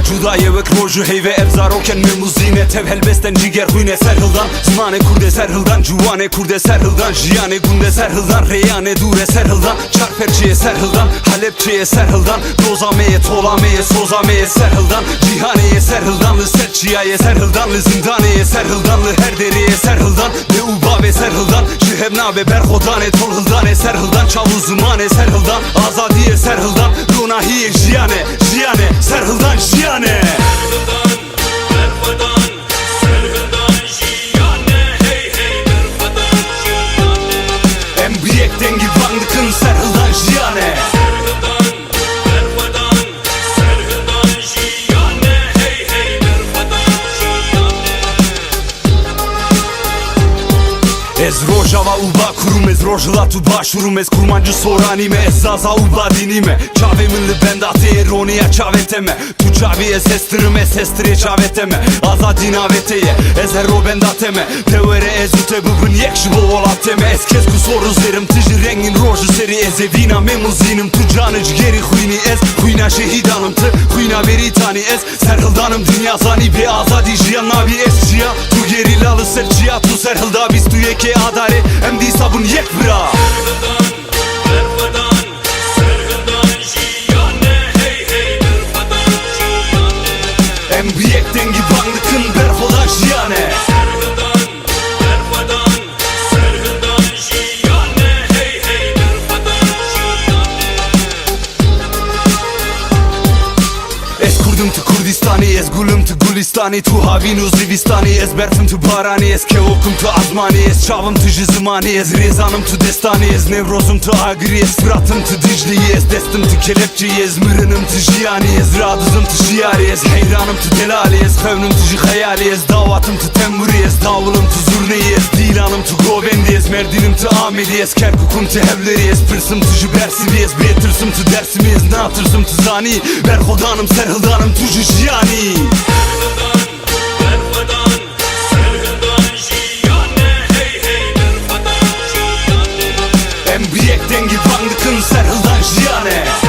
جدای وک روجو هیوه افزاروکن میموزینه تv helbesten ciger huyne serhıldan Zmane kurde serhıldan Cuvane kurde serhıldan Jiyane gunde serhıldan Reyane dure serhıldan Çarperçiye serhıldan Halepçiye serhıldan Dozameye tolameye sozameye serhıldan Cihaneye serhıldanlı Serçiyaye serhıldanlı Zindaneye serhıldanlı Her deriye serhıldan Ve ubave serhıldan Şihebnabe berhodane tolhıldane serhıldan Çavuzumane serhıldan Azadiye serhıldan Runahiye jiyane Jiyane serhıldan jiyane Dengi bandıkın serhıldan jiyane Ez rojava uba kurum ez rojla tu başurum ez kurmancı soranime ez zaza uba dinime Çaveminli bendate ironiya çaveteme Tu çaviye sestirime sestire çaveteme Azadina veteye ez hero bendateme Tevere ez ute bubun yekşi bovolateme Ez kes kusoruz verim tiji rengin roju seri ez evina memuzinim Tu canıcı geri huyni ez Huyna şehidanım tı huyna veritani ez Serhıldanım dünya zani be azadi jiyan navi ez jiyan Tu gerilalı serçiya tu serhılda biz tu yeke adare em di sabun yek bira em biyek dengi bandıkın berhodan jiyane Kurdum tu Kurdistani ez gulum tu Gulistani Tu havinu Zivistani ez berfim tu Barani ez kevokum tu Azmani ez çavım tu Jizmani ez rezanım tu Destani ez nevrozum tu Agri ez fıratım tu Dicli ez destim tu Kelepçi ez mırınım tu Jiyani ez radızım tu Jiyari ez heyranım tu Delali ez fevnum tu Jihayali ez davatım tu Temmuri ez davulum tu Zurneyi ez dilanım tu Govendi ez merdinim tu Amedi ez kerkukum tu Hevleri ez pırsım tu Jibersivi ez betırsım tu Dersimi ez natırsım tu Zani berhodanım serhıldanım tu Jiyani Em biyek dengi bandıkın serhıldan jiyane